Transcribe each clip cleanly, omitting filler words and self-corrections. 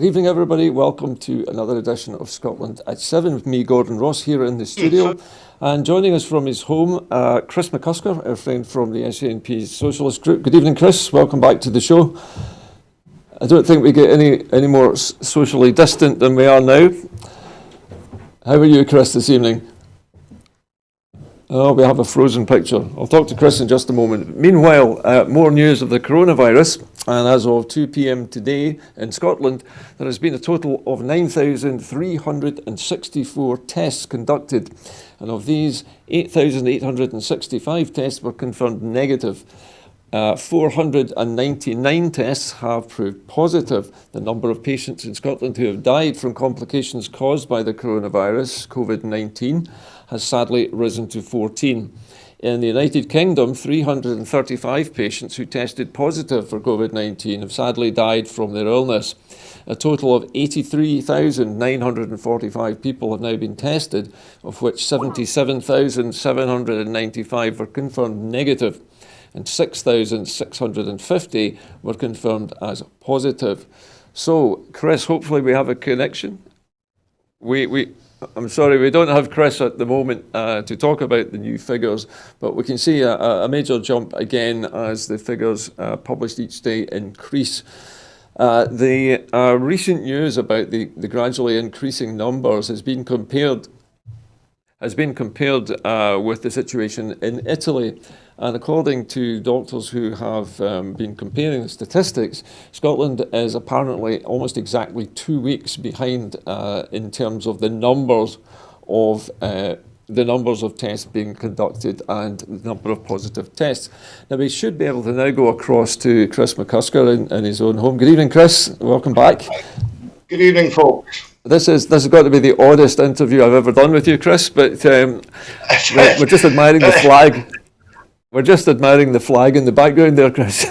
Good evening, everybody. Welcome to another edition of Scotland at 7 with me, Gordon Ross, here in the studio. And joining us from his home, Chris McCusker, our friend from the SNP Socialist Group. Good evening, Chris. Welcome back to the show. I don't think we get any more socially distant than we are now. How are you, Chris, this evening? Oh, we have a frozen picture. I'll talk to Chris in just a moment. Meanwhile, more news of the coronavirus. And as of 2 p.m. today in Scotland, there has been a total of 9,364 tests conducted. And of these, 8,865 tests were confirmed negative. 499 tests have proved positive. The number of patients in Scotland who have died from complications caused by the coronavirus, COVID-19, has sadly risen to 14. In the United Kingdom, 335 patients who tested positive for COVID-19 have sadly died from their illness. A total of 83,945 people have now been tested, of which 77,795 were confirmed negative, and 6,650 were confirmed as positive. So, Chris, hopefully we have a connection. I'm sorry, we don't have Chris at the moment to talk about the new figures, but we can see a major jump again as the figures published each day increase. The recent news about the gradually increasing numbers has been compared with the situation in Italy. And according to doctors who have been comparing the statistics, Scotland is apparently almost exactly 2 weeks behind in terms of the numbers of tests being conducted and the number of positive tests. Now, we should be able to now go across to Chris McCusker in his own home. Good evening, Chris. Welcome back. Good evening, folks. This has got to be the oddest interview I've ever done with you, Chris, but we're just admiring the flag. We're just admiring the flag in the background there, Chris.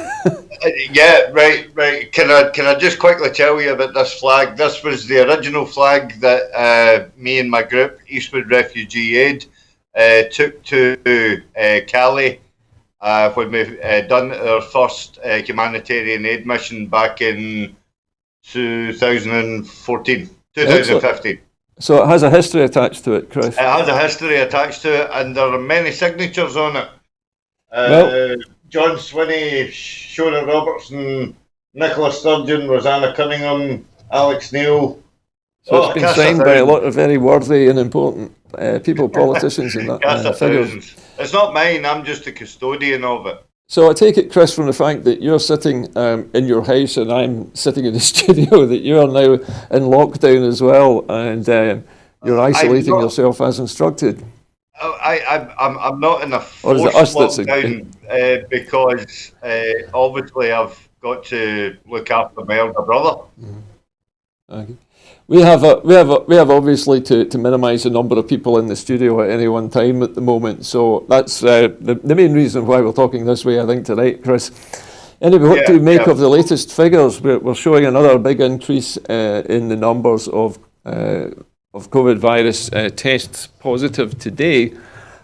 Yeah, right. Can I just quickly tell you about this flag? This was the original flag that me and my group, Eastwood Refugee Aid, took to Cali when we done our first humanitarian aid mission back in 2015. So it has a history attached to it, Chris. It has a history attached to it, and there are many signatures on it. John Swinney, Shona Robertson, Nicola Sturgeon, Rosanna Cunningham, Alex Neil. So it's been signed by a lot of very worthy and important people, politicians and that figures. It's not mine, I'm just the custodian of it. So I take it, Chris, from the fact that you're sitting in your house and I'm sitting in the studio, that you are now in lockdown as well, and you're isolating yourself as instructed. I'm not in a forced lockdown because obviously I've got to look after my elder brother. Okay. We have obviously to minimise the number of people in the studio at any one time at the moment. So that's the main reason why we're talking this way, I think, tonight, Chris. Anyway, what do you make of the latest figures? We're showing another big increase in the numbers of COVID virus tests positive today,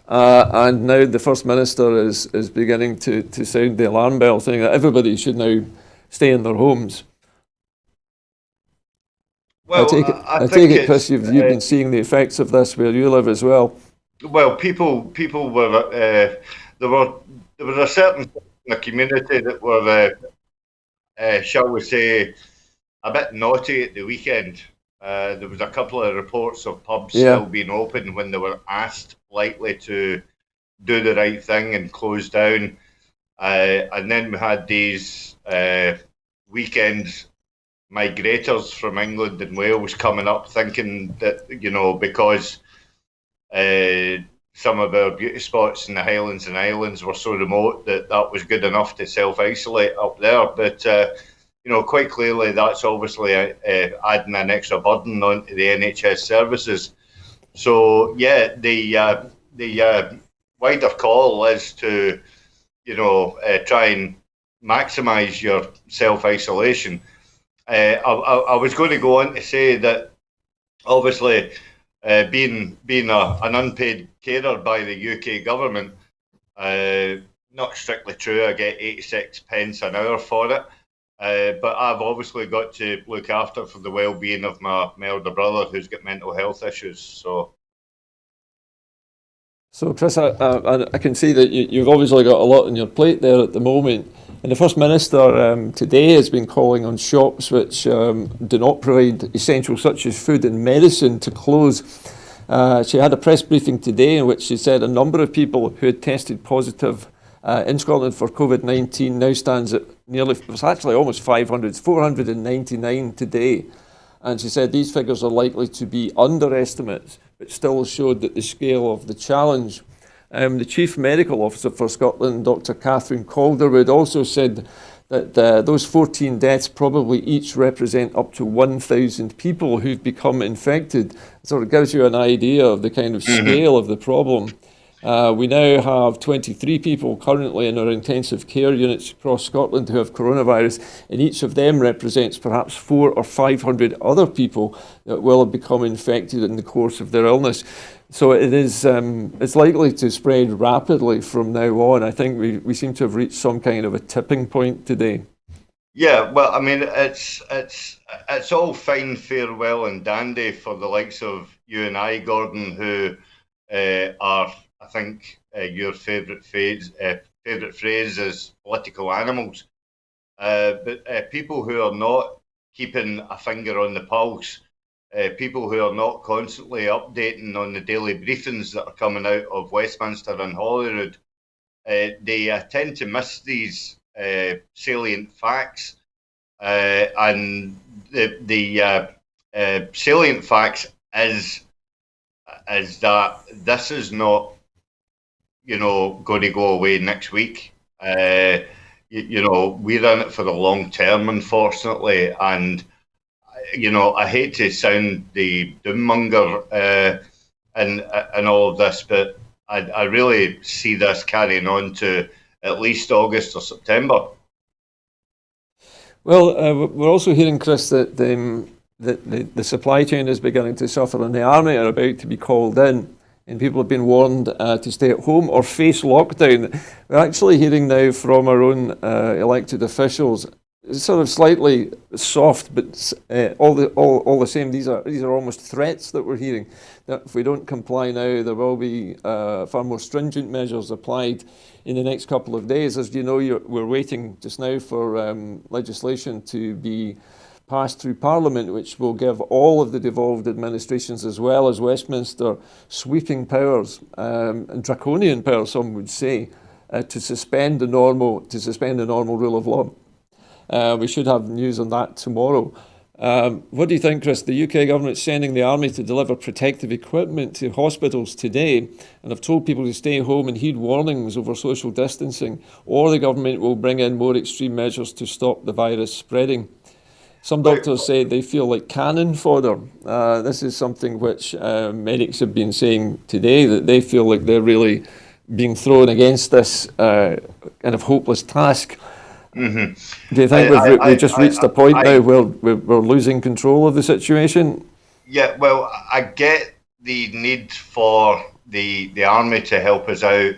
and now the First Minister is beginning to sound the alarm bell, saying that everybody should now stay in their homes. Well, I take it, Chris, you've been seeing the effects of this where you live as well. Well, people were there was a certain in the community that were shall we say a bit naughty at the weekend. There was a couple of reports of pubs still being open when they were asked politely to do the right thing and close down. And then we had these weekend migrators from England and Wales coming up thinking that, because some of our beauty spots in the Highlands and Islands were so remote that was good enough to self-isolate up there. But quite clearly, that's obviously adding an extra burden onto the NHS services. So, yeah, the wider call is to, try and maximise your self-isolation. I was going to go on to say that, obviously, being an unpaid carer by the UK government, not strictly true. I get 86 pence an hour for it. But I've obviously got to look after for the well-being of my elder brother who's got mental health issues. So, Chris, I can see that you've obviously got a lot on your plate there at the moment. And the First Minister today has been calling on shops which do not provide essentials such as food and medicine to close. She had a press briefing today in which she said a number of people who had tested positive in Scotland for COVID-19 now stands at nearly, it was actually almost 500, it's 499 today. And she said these figures are likely to be underestimates, but still showed that the scale of the challenge. The Chief Medical Officer for Scotland, Dr. Catherine Calderwood, also said that those 14 deaths probably each represent up to 1,000 people who've become infected. So it gives you an idea of the kind of scale of the problem. We now have 23 people currently in our intensive care units across Scotland who have coronavirus, and each of them represents perhaps 400 or 500 other people that will have become infected in the course of their illness. So it is, it's likely to spread rapidly from now on. I think we seem to have reached some kind of a tipping point today. Yeah, well, I mean, it's all fine, fair, well, and dandy for the likes of you and I, Gordon, who are, I think, your favourite phrase is political animals. But people who are not keeping a finger on the pulse, people who are not constantly updating on the daily briefings that are coming out of Westminster and Holyrood, they tend to miss these salient facts. And the salient facts is that this is not, going to go away next week. We're in it for the long term, unfortunately, and I hate to sound the doommonger in all of this, but I really see this carrying on to at least August or September. Well, we're also hearing, Chris, that the supply chain is beginning to suffer, and the army are about to be called in, and people have been warned to stay at home or face lockdown. We're actually hearing now from our own elected officials, sort of slightly soft, but all the same, these are almost threats that we're hearing, that if we don't comply now, there will be far more stringent measures applied in the next couple of days. As you know, we're waiting just now for legislation to be passed through Parliament, which will give all of the devolved administrations, as well as Westminster, sweeping powers and draconian powers, some would say, to suspend the normal rule of law. We should have news on that tomorrow. What do you think, Chris? The UK government's sending the army to deliver protective equipment to hospitals today, and have told people to stay home and heed warnings over social distancing, or the government will bring in more extreme measures to stop the virus spreading. Some doctors say they feel like cannon fodder. This is something which medics have been saying today, that they feel like they're really being thrown against this kind of hopeless task. Mm-hmm. Do you think we've just reached a point now where we're losing control of the situation? Yeah, well, I get the need for the army to help us out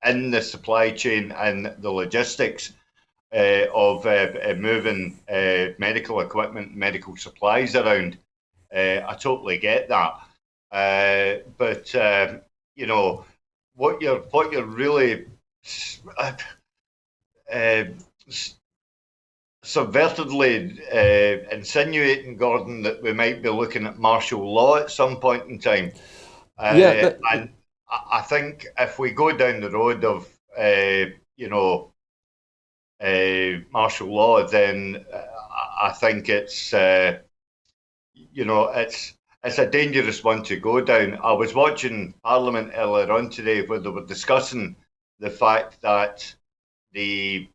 in the supply chain and the logistics of moving medical equipment, medical supplies around. I totally get that, but what you're really subvertedly insinuating, Gordon, that we might be looking at martial law at some point in time. And I think if we go down the road of martial law, then I think it's it's a dangerous one to go down. I was watching Parliament earlier on today where they were discussing the fact that the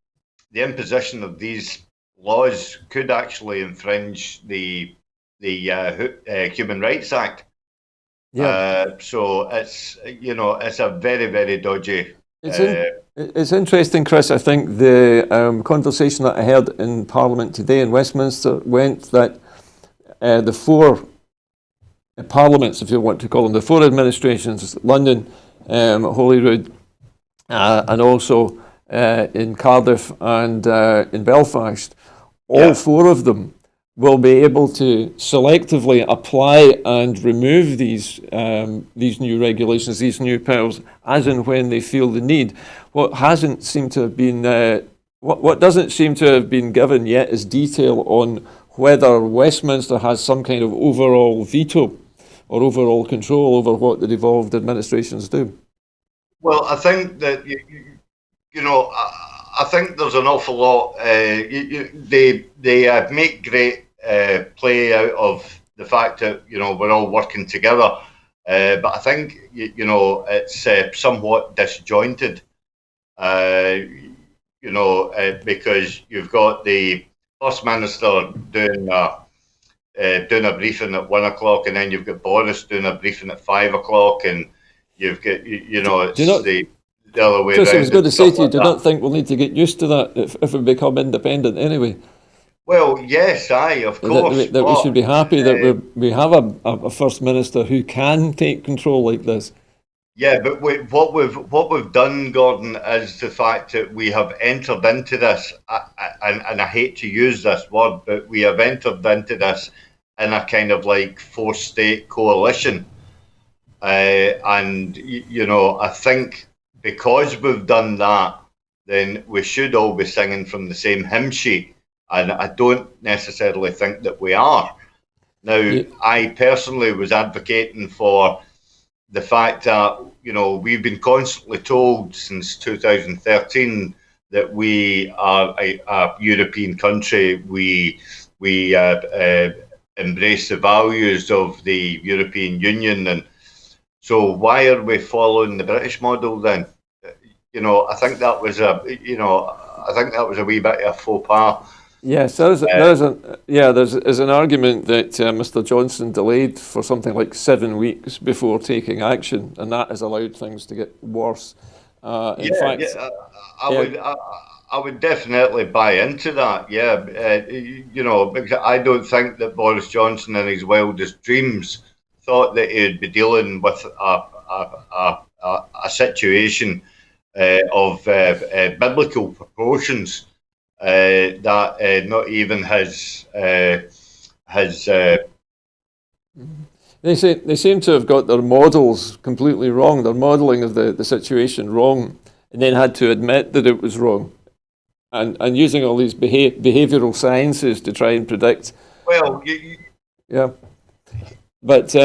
imposition of these laws could actually infringe the Human Rights Act. Yeah. So it's a very, very dodgy. It's interesting, Chris. I think the conversation that I heard in Parliament today in Westminster went that the four parliaments, if you want to call them, the four administrations, London, Holyrood, and also in Cardiff and in Belfast, all four of them will be able to selectively apply and remove these new regulations, these new powers, as and when they feel the need. What hasn't seemed to have been, what doesn't seem to have been given yet is detail on whether Westminster has some kind of overall veto or overall control over what the devolved administrations do. Well, I think that I think there's an awful lot. They make great play out of the fact that we're all working together, but I think it's somewhat disjointed. Because you've got the First Minister doing a briefing at 1 o'clock, and then you've got Boris doing a briefing at 5 o'clock, and you've got it's the other way around. Chris, I was going to say to you, do you not think we'll need to get used to that if we become independent anyway? Well, yes, of course. That we should be happy that we have a First Minister who can take control like this. Yeah, but what we've done, Gordon, is the fact that we have entered into this, and I hate to use this word, but we have entered into this in a kind of like four-state coalition. And I think because we've done that, then we should all be singing from the same hymn sheet. And I don't necessarily think that we are. Now, I personally was advocating for the fact that, we've been constantly told since 2013 that we are a European country. We embrace the values of the European Union. And so why are we following the British model then? I think that was a wee bit of a faux pas. Yes, there's an argument that Mr. Johnson delayed for something like 7 weeks before taking action, and that has allowed things to get worse. I would definitely buy into that. Yeah, because I don't think that Boris Johnson, in his wildest dreams, thought that he'd be dealing with a situation of biblical proportions. That not even his. They seem to have got their models completely wrong. Their modelling of the situation wrong, and then had to admit that it was wrong, and using all these behavioural sciences to try and predict. Well, but.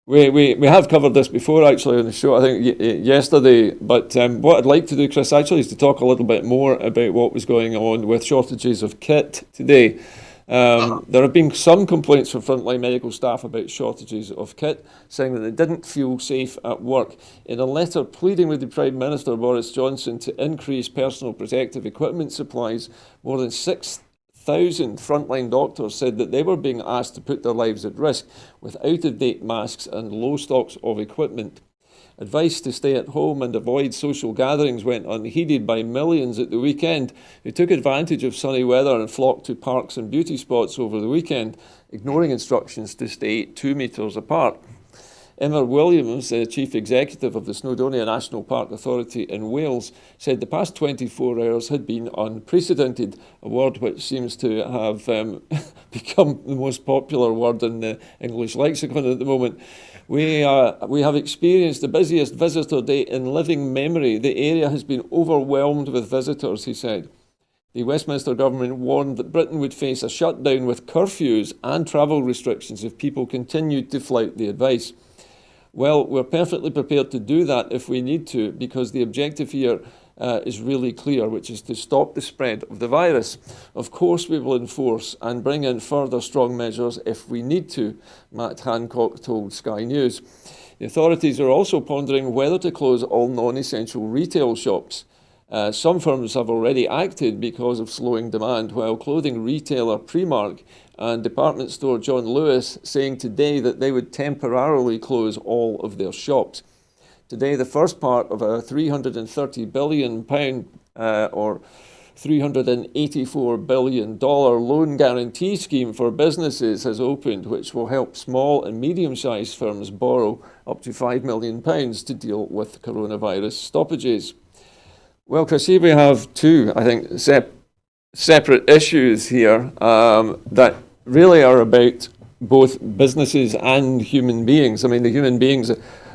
We have covered this before actually on the show, I think yesterday, but what I'd like to do, Chris, actually is to talk a little bit more about what was going on with shortages of kit today. There have been some complaints from frontline medical staff about shortages of kit, saying that they didn't feel safe at work. In a letter pleading with the Prime Minister Boris Johnson to increase personal protective equipment supplies, more than 6,000 frontline doctors said that they were being asked to put their lives at risk with out-of-date masks and low stocks of equipment. Advice to stay at home and avoid social gatherings went unheeded by millions at the weekend, who took advantage of sunny weather and flocked to parks and beauty spots over the weekend, ignoring instructions to stay 2 metres apart. Emma Williams, the Chief Executive of the Snowdonia National Park Authority in Wales, said the past 24 hours had been unprecedented, a word which seems to have become the most popular word in the English lexicon at the moment. We have experienced the busiest visitor day in living memory. The area has been overwhelmed with visitors, he said. The Westminster government warned that Britain would face a shutdown with curfews and travel restrictions if people continued to flout the advice. Well, we're perfectly prepared to do that if we need to, because the objective here is really clear, which is to stop the spread of the virus. Of course, we will enforce and bring in further strong measures if we need to, Matt Hancock told Sky News. The authorities are also pondering whether to close all non-essential retail shops. Some firms have already acted because of slowing demand, while clothing retailer Primark and department store John Lewis saying today that they would temporarily close all of their shops. Today, the first part of a £330 billion or $384 billion loan guarantee scheme for businesses has opened, which will help small and medium-sized firms borrow up to £5 million to deal with coronavirus stoppages. Well, Chris, here we have two, I think, separate issues here that really are about both businesses and human beings. I mean, the human beings,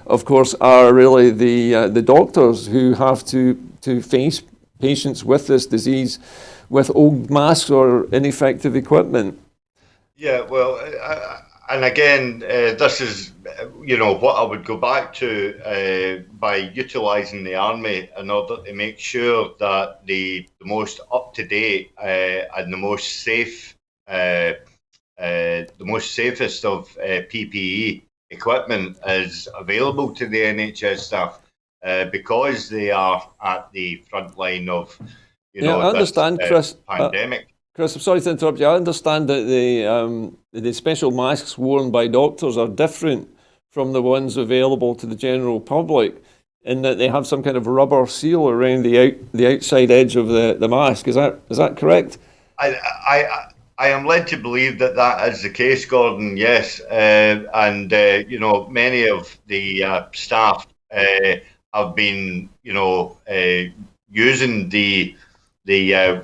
of course, are really the doctors who have to face patients with this disease with old masks or ineffective equipment. Yeah, well, and again, this is, what I would go back to by utilising the army in order to make sure that the most up to date and the most safe, the most safest of PPE equipment is available to the NHS staff because they are at the front line of, I understand, Chris. pandemic. Chris, I'm sorry to interrupt you. I understand that the special masks worn by doctors are different from the ones available to the general public, in that they have some kind of rubber seal around the outside edge of the mask. Is that correct? I am led to believe that is the case, Gordon. Yes, and many of the staff have been using the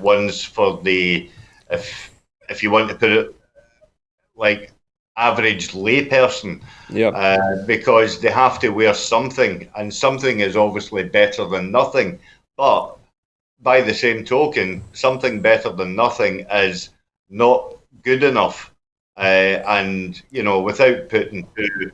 ones for the, if you want to put it like average layperson, because they have to wear something, and something is obviously better than nothing. But by the same token, something better than nothing is not good enough. And without putting too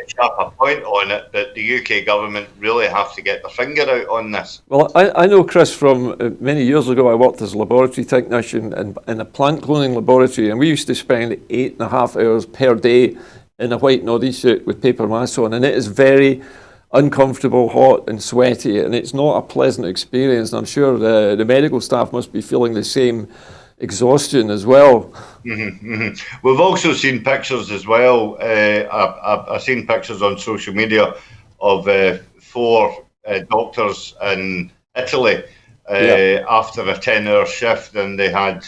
sharp a point on it, that the UK government really have to get their finger out on this. Well, I know, Chris, from many years ago, I worked as a laboratory technician in a plant cloning laboratory, and we used to spend 8.5 hours per day in a white noddy suit with paper masks on, and it is very uncomfortable, hot and sweaty, and it's not a pleasant experience. And I'm sure the medical staff must be feeling the same exhaustion as well. We've also seen pictures as well. I've seen pictures on social media of 4 doctors in Italy after a 10-hour shift, and they had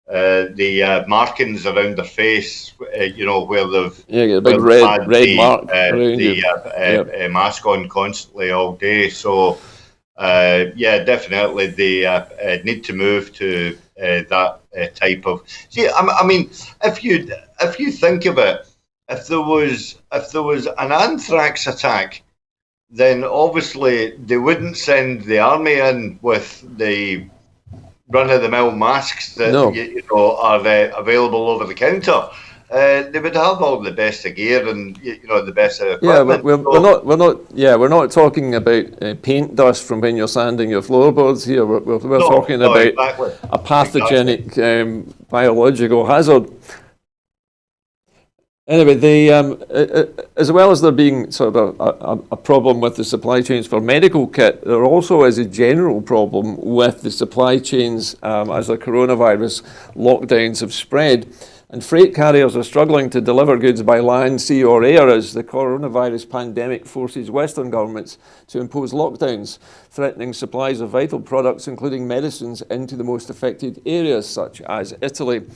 the markings around their face, where they've a big red mark around the mask on constantly all day. So definitely they need to move to that type of. See, I mean, if you think of it, if there was an anthrax attack, then obviously they wouldn't send the army in with the run-of-the-mill masks that are available over the counter. They would have all the best of gear and the best of equipment. We're not talking about paint dust from when you're sanding your floorboards here. We're talking about a pathogenic biological hazard. Anyway, as well as there being sort of a problem with the supply chains for medical kit, there also is a general problem with the supply chains as the coronavirus lockdowns have spread. And freight carriers are struggling to deliver goods by land, sea or air as the coronavirus pandemic forces Western governments to impose lockdowns, threatening supplies of vital products, including medicines, into the most affected areas, such as Italy.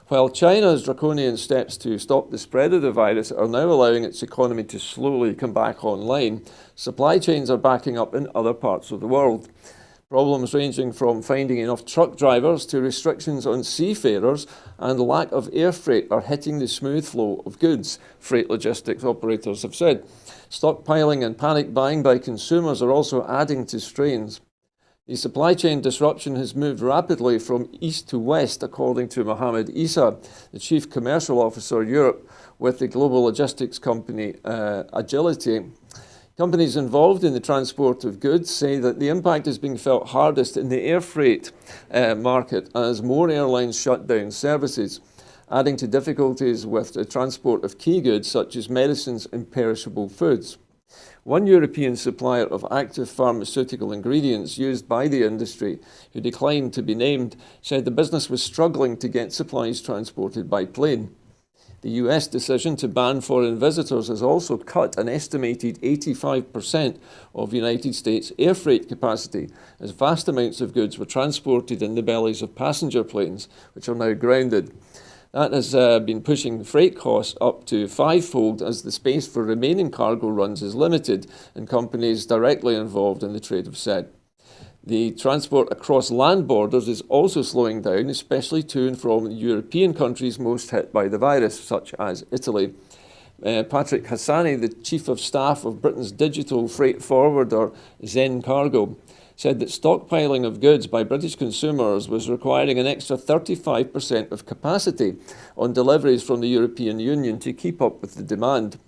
While China's draconian steps to stop the spread of the virus are now allowing its economy to slowly come back online, supply chains are backing up in other parts of the world. Problems ranging from finding enough truck drivers to restrictions on seafarers and lack of air freight are hitting the smooth flow of goods, freight logistics operators have said. Stockpiling and panic buying by consumers are also adding to strains. The supply chain disruption has moved rapidly from east to west, according to Mohammed Isa, the Chief Commercial Officer Europe with the global logistics company Agility. Companies involved in the transport of goods say that the impact is being felt hardest in the air freight market as more airlines shut down services, adding to difficulties with the transport of key goods such as medicines and perishable foods. One European supplier of active pharmaceutical ingredients used by the industry, who declined to be named, said the business was struggling to get supplies transported by plane. The US decision to ban foreign visitors has also cut an estimated 85% of United States air freight capacity, as vast amounts of goods were transported in the bellies of passenger planes, which are now grounded. That has been pushing freight costs up to 5-fold as the space for remaining cargo runs is limited, and companies directly involved in the trade have said. The transport across land borders is also slowing down, especially to and from European countries most hit by the virus, such as Italy. Patrick Hassani, the Chief of Staff of Britain's digital freight forwarder Zen Cargo, said that stockpiling of goods by British consumers was requiring an extra 35% of capacity on deliveries from the European Union to keep up with the demand.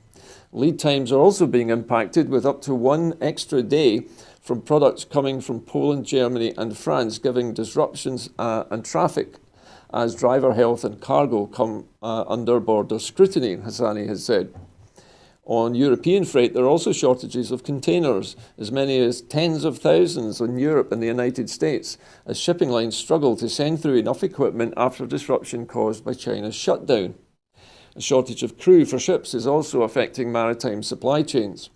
Lead times are also being impacted, with up to 1 extra day from products coming from Poland, Germany and France, giving disruptions and traffic as driver health and cargo come under border scrutiny, Hassani has said. On European freight, there are also shortages of containers, as many as tens of thousands in Europe and the United States, as shipping lines struggle to send through enough equipment after disruption caused by China's shutdown. A shortage of crew for ships is also affecting maritime supply chains.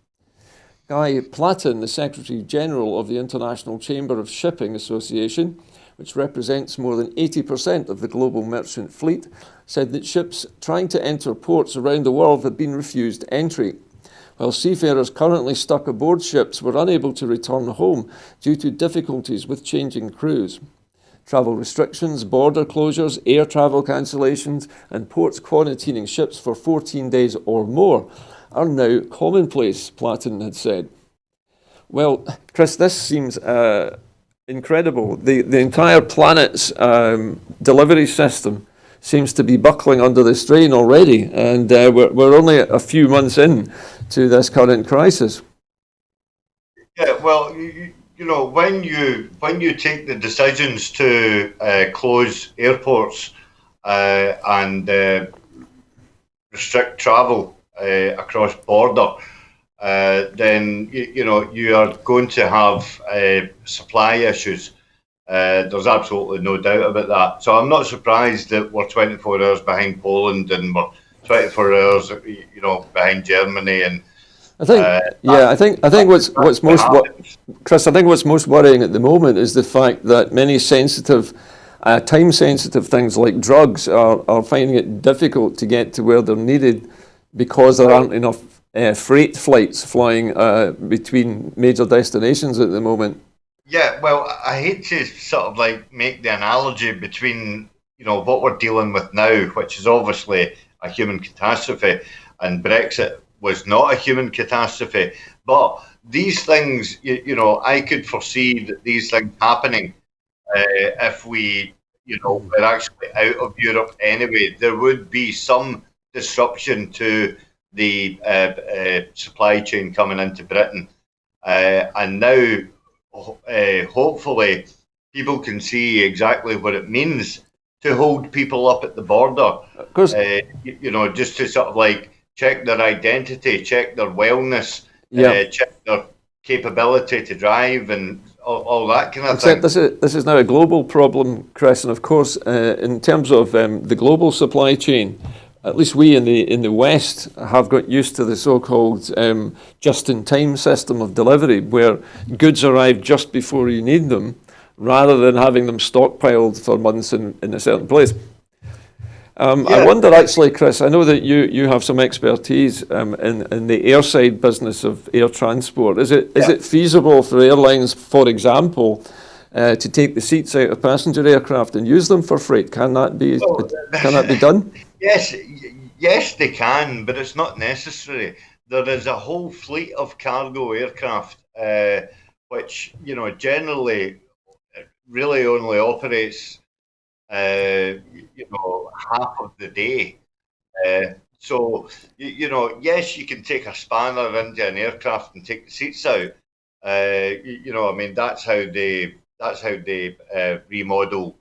Guy Platon, the Secretary General of the International Chamber of Shipping Association, which represents more than 80% of the global merchant fleet, said that ships trying to enter ports around the world had been refused entry, while seafarers currently stuck aboard ships were unable to return home due to difficulties with changing crews. Travel restrictions, border closures, air travel cancellations, and ports quarantining ships for 14 days or more are now commonplace, Platon had said. Well, Chris, this seems incredible. The entire planet's delivery system seems to be buckling under the strain already, and we're only a few months in to this current crisis. Yeah, well, you know, when you take the decisions to close airports and restrict travel across border, then you know you are going to have supply issues. There's absolutely no doubt about that. So I'm not surprised that we're 24 hours behind Poland and we're 24 hours, you know, behind Germany. And I think what's most Chris, I think what's most worrying at the moment is the fact that many sensitive, time-sensitive things like drugs are finding it difficult to get to where they're needed because there aren't enough freight flights flying between major destinations at the moment. Yeah, well, I hate to sort of like make the analogy between, you know, what we're dealing with now, which is obviously a human catastrophe, and Brexit was not a human catastrophe. But these things, you know, I could foresee that these things happening if we, you know, were actually out of Europe anyway. There would be some disruption to the supply chain coming into Britain. And now, hopefully, people can see exactly what it means to hold people up at the border. Of course. You know, just to sort of like check their identity, check their wellness, check their capability to drive and all that kind of thing. This is now a global problem, Chris, and of course, in terms of the global supply chain, at least we in the West have got used to the so-called just-in-time system of delivery, where goods arrive just before you need them, rather than having them stockpiled for months in a certain place. I wonder, actually, Chris, I know that you have some expertise in the airside business of air transport. Is it feasible for airlines, for example, to take the seats out of passenger aircraft and use them for freight? Can that be done? Yes, they can, but it's not necessary. There is a whole fleet of cargo aircraft, which, you know, generally really only operates, you know, half of the day. So, you know, yes, you can take a spanner into an aircraft and take the seats out. You know, I mean, that's how they remodel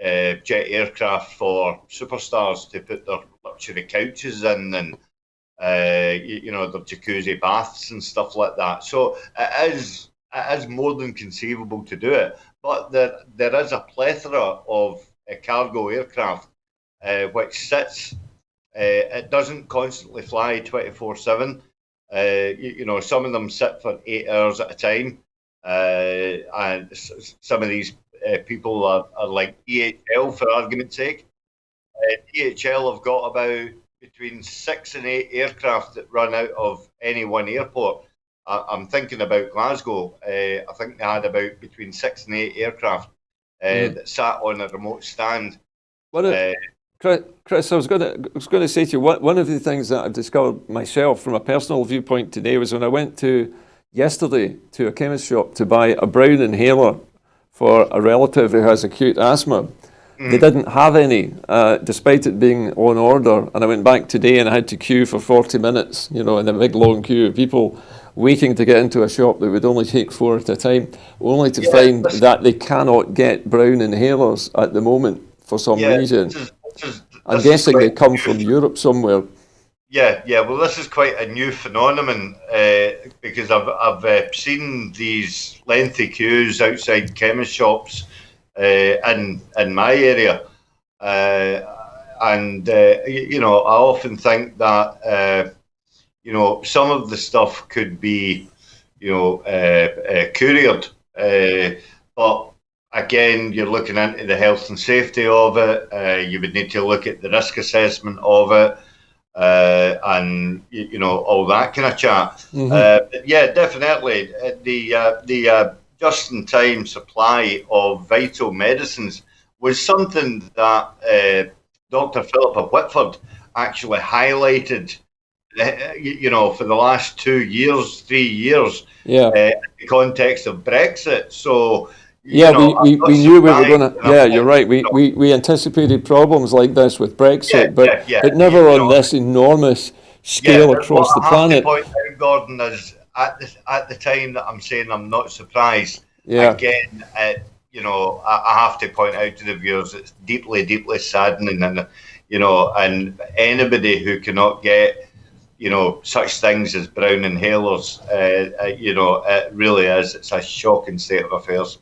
jet aircraft for superstars, to put their luxury couches in and you know, their jacuzzi baths and stuff like that. So it is more than conceivable to do it, but there is a plethora of cargo aircraft which sits. It doesn't constantly fly 24/7. You know, some of them sit for 8 hours at a time, and some of these people are like DHL, for argument's sake. DHL have got about between 6 and 8 aircraft that run out of any one airport, I'm thinking about Glasgow. I think they had about between 6 and 8 aircraft that sat on a remote stand. Chris, I was going to say to you, one of the things that I've discovered myself from a personal viewpoint today was when I went yesterday to a chemist shop to buy a brown inhaler for a relative who has acute asthma. They didn't have any, despite it being on order. And I went back today and I had to queue for 40 minutes, in a big long queue of people waiting to get into a shop that would only take 4 at a time, only to find that they cannot get brown inhalers at the moment for some reason. I'm guessing they come from Europe somewhere. Yeah. Well, this is quite a new phenomenon because I've seen these lengthy queues outside chemist shops in my area, and I often think that some of the stuff could be couriered, but again, you're looking into the health and safety of it. You would need to look at the risk assessment of it, and all that kind of chat. Yeah, definitely the just-in-time supply of vital medicines was something that Dr. Philip of Whitford actually highlighted, for the last 2 years, 3 years, in the context of Brexit. So, we knew we were going to. Yeah, you're right. We anticipated problems like this with Brexit, but never on this enormous scale across the planet. What I have to point out, Gordon, is at the time that I'm saying I'm not surprised. Again, I have to point out to the viewers it's deeply, deeply saddening, and and anybody who cannot get such things as brown inhalers, it really is. It's a shocking state of affairs.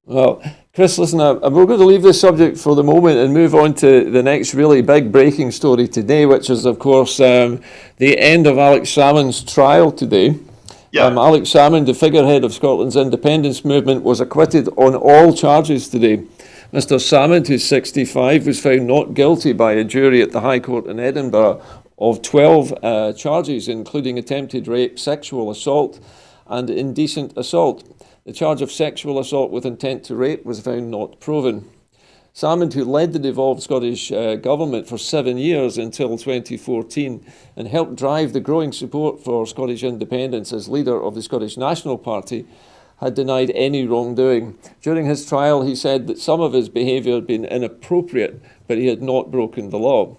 Well, Chris, listen, we're going to leave this subject for the moment and move on to the next really big breaking story today, which is, of course, the end of Alex Salmond's trial today. Alex Salmond, the figurehead of Scotland's independence movement, was acquitted on all charges today. Mr. Salmond, who's 65, was found not guilty by a jury at the High Court in Edinburgh of 12 charges, including attempted rape, sexual assault, and indecent assault. The charge of sexual assault with intent to rape was found not proven. Salmond, who led the devolved Scottish government for 7 years until 2014 and helped drive the growing support for Scottish independence as leader of the Scottish National Party, had denied any wrongdoing. During his trial, he said that some of his behaviour had been inappropriate, but he had not broken the law.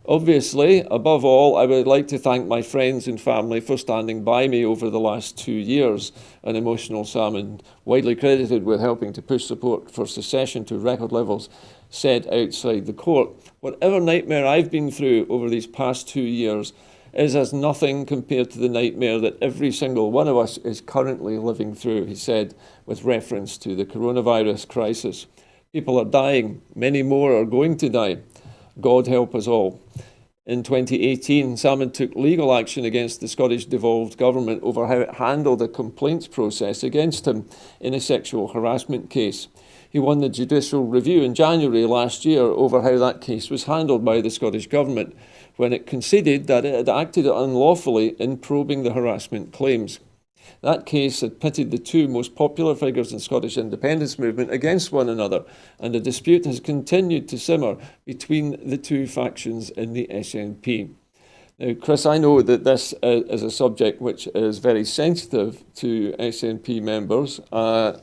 Obviously, above all, I would like to thank my friends and family for standing by me over the last 2 years, an emotional Salmond, widely credited with helping to push support for secession to record levels, said outside the court. Whatever nightmare I've been through over these past 2 years is as nothing compared to the nightmare that every single one of us is currently living through, he said, with reference to the coronavirus crisis. People are dying. Many more are going to die. God help us all. In 2018, Salmond took legal action against the Scottish devolved government over how it handled a complaints process against him in a sexual harassment case. He won the judicial review in January last year over how that case was handled by the Scottish government, when it conceded that it had acted unlawfully in probing the harassment claims. That case had pitted the two most popular figures in Scottish independence movement against one another, and a dispute has continued to simmer between the two factions in the SNP. Now, Chris, I know that this is a subject which is very sensitive to SNP members, and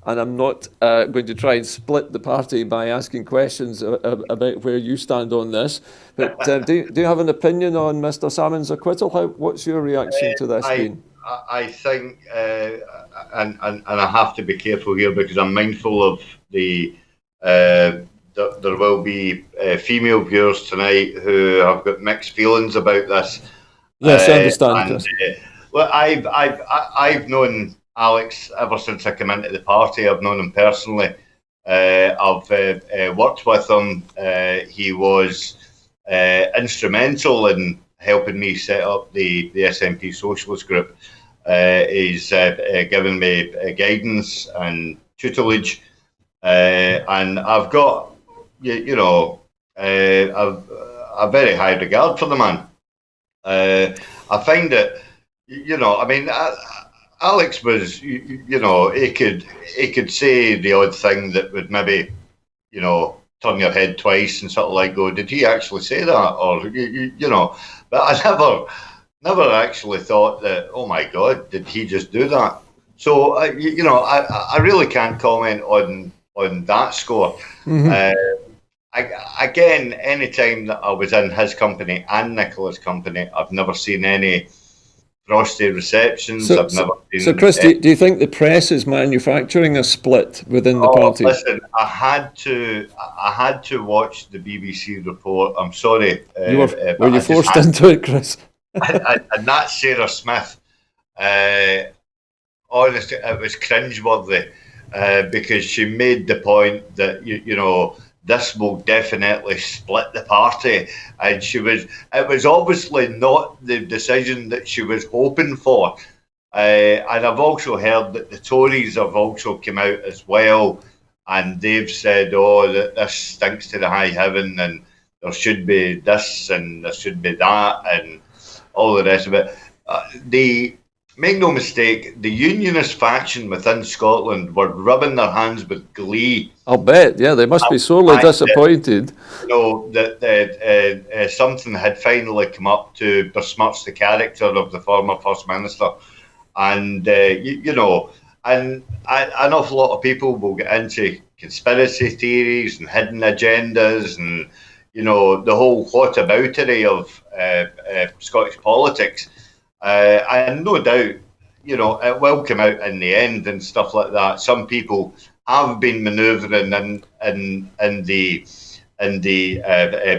I'm not going to try and split the party by asking questions about where you stand on this. But do you have an opinion on Mr. Salmond's acquittal? What's your reaction to this been? I think, and I have to be careful here because I'm mindful of there will be female viewers tonight who have got mixed feelings about this. Yes, I understand. Well, I've known Alex ever since I came into the party. I've known him personally. I've worked with him. He was instrumental in helping me set up the SNP Socialist Group. He's given me guidance and tutelage, and I've got a very high regard for the man. I find that you know, I mean, Alex was, you know, he could say the odd thing that would maybe, you know, turn your head twice and sort of like go, did he actually say that? Or, you know, but I never actually thought that, oh my God, did he just do that? So, you know, I really can't comment on that score. Hmm. Uh, again, any time that I was in his company and Nicola's company, I've never seen any frosty receptions. So, I've so, never so seen. Chris, do you think the press is manufacturing a split within the Oh, party? listen, I had to watch the BBC report. I'm sorry, You were but you I just forced had. into it, Chris? And that Sarah Smith, uh, honestly, it was cringeworthy because she made the point that you know this will definitely split the party, and it was obviously not the decision that she was hoping for. And I've also heard that the Tories have also come out as well, and they've said, "Oh, that this stinks to the high heaven, and there should be this, and there should be that, and all the rest of it." The Make no mistake, the Unionist faction within Scotland were rubbing their hands with glee. I'll bet. Yeah, they must be sorely I, disappointed. you know that something had finally come up to besmirch the character of the former First Minister, and you know, and an awful lot of people will get into conspiracy theories and hidden agendas, and you know the whole whataboutery of Scottish politics, and no doubt, you know, it will come out in the end and stuff like that. Some people have been manoeuvring in the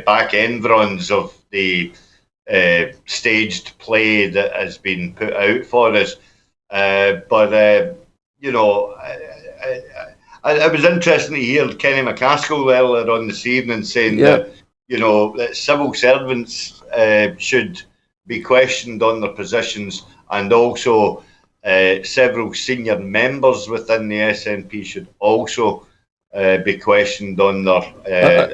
back end runs of the staged play that has been put out for us. But you know, it was interesting to hear Kenny McCaskill earlier on this evening saying Yeah. that you know that civil servants should be questioned on their positions, and also several senior members within the SNP should also be questioned on their.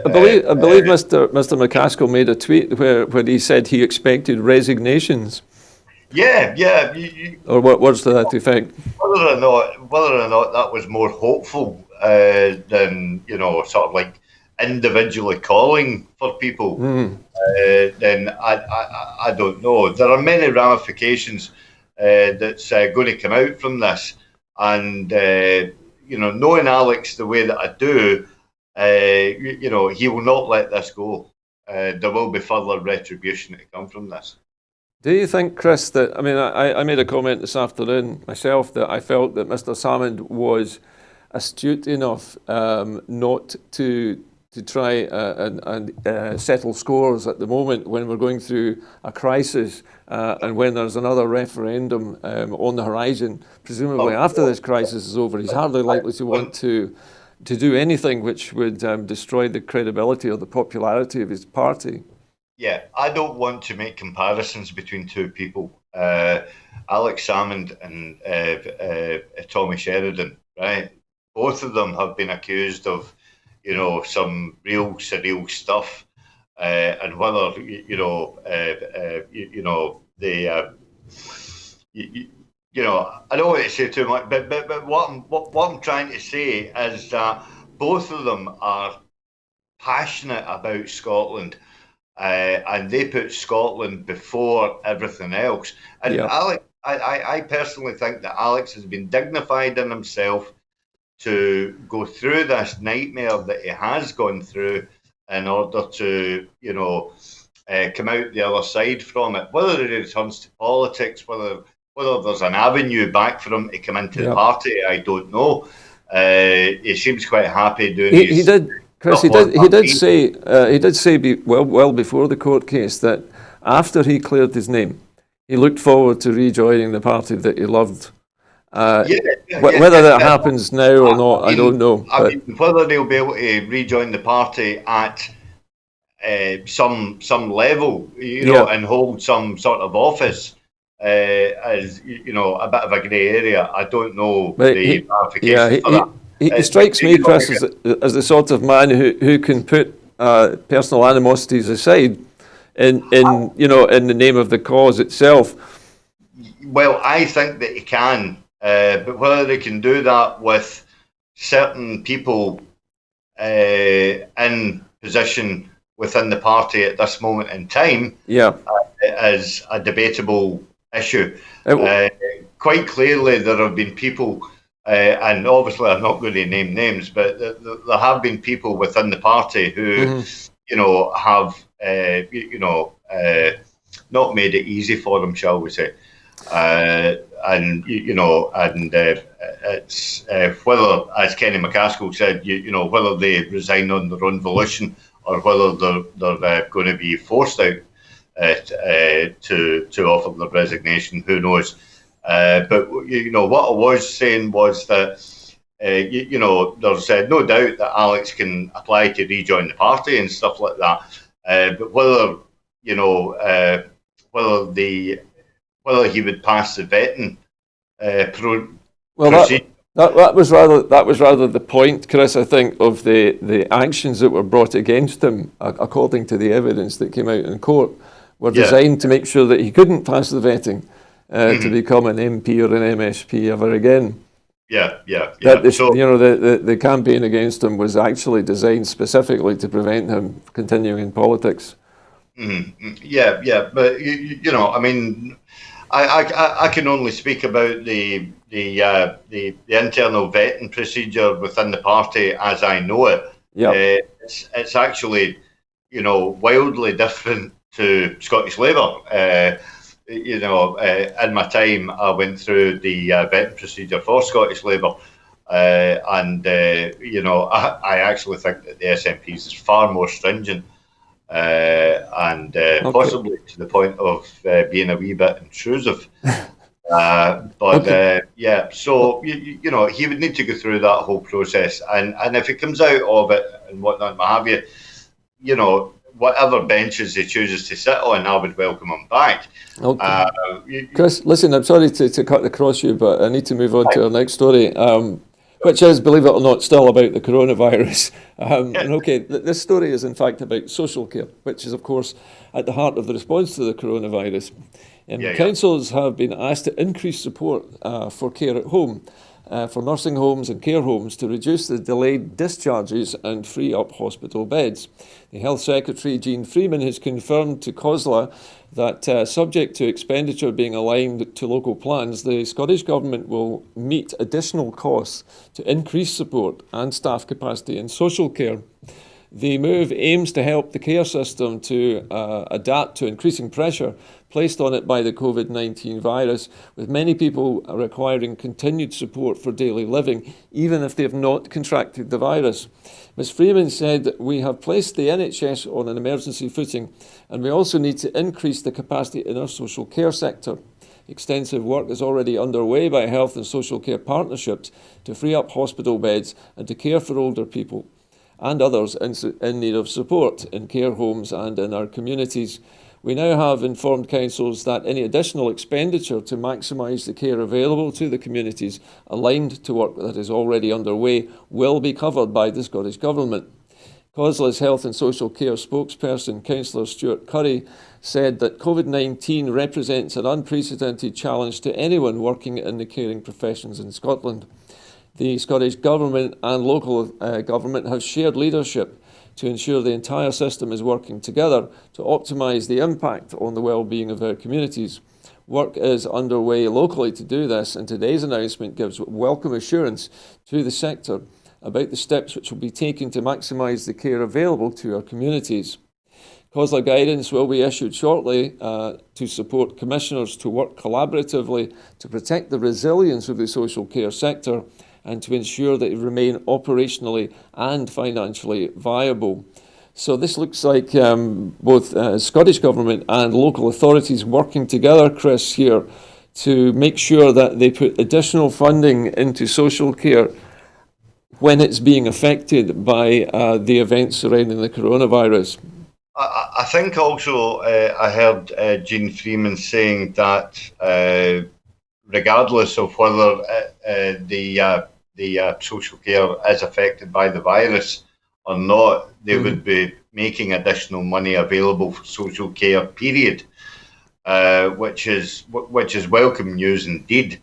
I believe Mr. McCaskill made a tweet where he said he expected resignations, Yeah. or what words to that effect. Whether or not that was more hopeful than you know, sort of like individually calling for people, then I don't know. There are many ramifications that's going to come out from this, and you know, knowing Alex the way that I do, you know, he will not let this go. There will be further retribution to come from this. Do you think, Chris, that, I mean, I made a comment this afternoon myself that I felt that Mr. Salmond was astute enough not to try and settle scores at the moment when we're going through a crisis and when there's another referendum on the horizon, presumably after this crisis is over. He's hardly likely to want to do anything which would destroy the credibility or the popularity of his party. Yeah, I don't want to make comparisons between two people, Alex Salmond and Tommy Sheridan, right? Both of them have been accused of, you know, some real surreal stuff, and whether you know they, you know, I don't want to say too much, but what I'm trying to say is that both of them are passionate about Scotland. And they put Scotland before everything else. And Yeah. Alex, I personally think that Alex has been dignified in himself to go through this nightmare that he has gone through in order to, you know, come out the other side from it. Whether he returns to politics, whether there's an avenue back for him to come into the party, I don't know. He seems quite happy doing his. He did. Chris, he did say well before the court case that after he cleared his name, he looked forward to rejoining the party that he loved. Whether that happens now or not, I don't know. I mean, whether they'll be able to rejoin the party at some level, you know, and hold some sort of office, as you know, a bit of a grey area. I don't know the ramifications for that. He strikes me, Chris, as the sort of man who can put personal animosities aside in the name of the cause itself. Well, I think that he can, but whether they can do that with certain people in position within the party at this moment in time, is a debatable issue. Quite clearly, there have been people, and obviously I'm not going to name names, but there have been people within the party who, have, not made it easy for them, shall we say. It's whether, as Kenny McCaskill said, whether they resign on their own volition or whether they're going to be forced out to offer their resignation, who knows? But what I was saying was that there's no doubt that Alex can apply to rejoin the party and stuff like that. But whether whether he would pass the vetting procedure. That was rather the point, Chris, I think, of the actions that were brought against him, according to the evidence that came out in court, were designed to make sure that he couldn't pass the vetting to become an MP or an MSP ever again. The campaign against him was actually designed specifically to prevent him continuing in politics. But I mean, I can only speak about the internal vetting procedure within the party as I know it. It's actually wildly different to Scottish Labour. In my time, I went through the vetting procedure for Scottish Labour, and I actually think that the SNP's is far more stringent. Possibly to the point of being a wee bit intrusive. So he would need to go through that whole process, and if he comes out of it and whatnot, what have you, whatever benches he chooses to sit on, I would welcome him back. Chris, listen, I'm sorry to cut across you, but I need to move on to our next story. Which is, believe it or not, still about the coronavirus. This story is in fact about social care, which is, of course, at the heart of the response to the coronavirus. Councils have been asked to increase support for care at home, for nursing homes and care homes to reduce the delayed discharges and free up hospital beds. The Health Secretary, Jean Freeman, has confirmed to COSLA that subject to expenditure being aligned to local plans, the Scottish Government will meet additional costs to increase support and staff capacity in social care. The move aims to help the care system to adapt to increasing pressure placed on it by the COVID-19 virus, with many people requiring continued support for daily living, even if they have not contracted the virus. Ms Freeman said, "We have placed the NHS on an emergency footing, and we also need to increase the capacity in our social care sector. Extensive work is already underway by health and social care partnerships to free up hospital beds and to care for older people and others in need of support in care homes and in our communities. We now have informed councils that any additional expenditure to maximise the care available to the communities aligned to work that is already underway will be covered by the Scottish Government." COSLA's Health and Social Care spokesperson, Councillor Stuart Curry, said that COVID-19 represents an unprecedented challenge to anyone working in the caring professions in Scotland. The Scottish Government and local government have shared leadership to ensure the entire system is working together to optimise the impact on the well-being of our communities. Work is underway locally to do this, and today's announcement gives welcome assurance to the sector about the steps which will be taken to maximise the care available to our communities. COSLA guidance will be issued shortly to support commissioners to work collaboratively to protect the resilience of the social care sector and to ensure that it remain operationally and financially viable. So this looks like both Scottish Government and local authorities working together, Chris, here to make sure that they put additional funding into social care when it's being affected by the events surrounding the coronavirus. I think also I heard Jean Freeman saying that regardless of whether the social care is affected by the virus or not, they would be making additional money available for social care, period. which is welcome news indeed.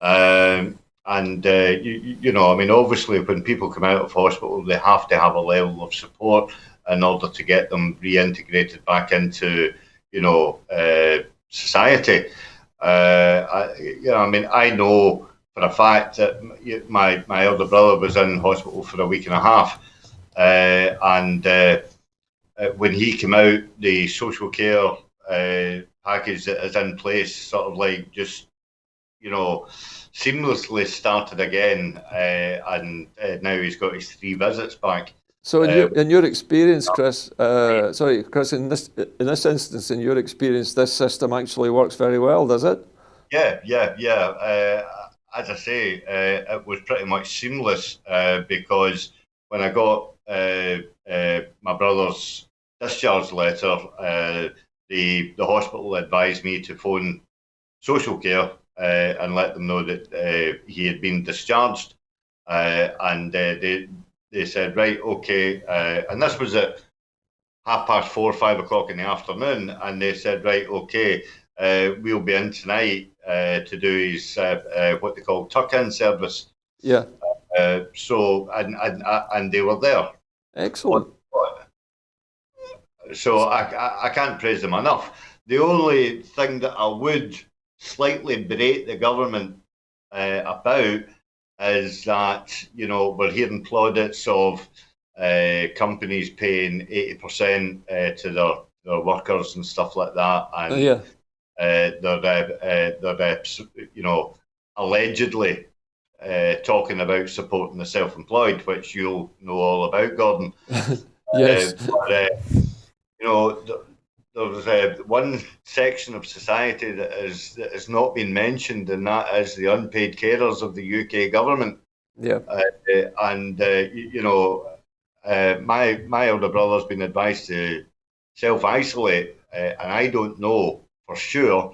I mean, obviously, when people come out of hospital, they have to have a level of support in order to get them reintegrated back into, society. I mean, I know for a fact that my elder brother was in hospital for a week and a half, and when he came out, the social care package that is in place, sort of like just seamlessly started again, and now he's got his 3 visits back. So in your experience, Chris, Chris, in this instance, in your experience, this system actually works very well, does it? Yeah. As I say, it was pretty much seamless because when I got my brother's discharge letter, the hospital advised me to phone social care and let them know that he had been discharged, and they said, right, okay, and this was at 4:30, 5 o'clock in the afternoon, and they said, right, okay, we'll be in tonight to do his what they call tuck-in service. Yeah. So and they were there. Excellent. So I can't praise them enough. The only thing that I would slightly berate the government about is that we're hearing plaudits of companies paying 80% to their workers and stuff like that, and they're allegedly talking about supporting the self-employed, which you'll know all about, Gordon. Yes. There's one section of society that has not been mentioned, and that is the unpaid carers of the UK government. Yeah. My elder brother's been advised to self-isolate, and I don't know for sure.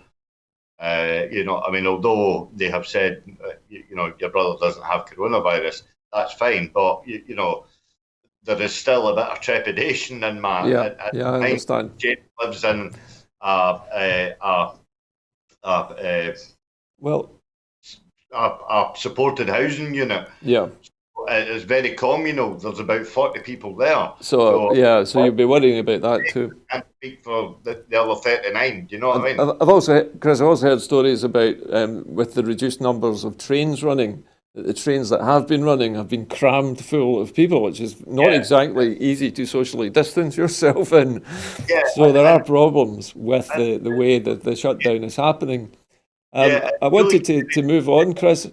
I mean, although they have said, your brother doesn't have coronavirus, that's fine, but there is still a bit of trepidation in my. I understand. Jane lives in a supported housing unit. Yeah. It's very communal. There's about 40 people there. So you'll be worrying about that too. I can't speak for the other 39. Do you know what I mean? I've also heard stories about with the reduced numbers of trains running. The trains that have been running have been crammed full of people, which is not exactly easy to socially distance yourself in. So there are problems with the way that the shutdown is happening. I wanted to move on, Chris.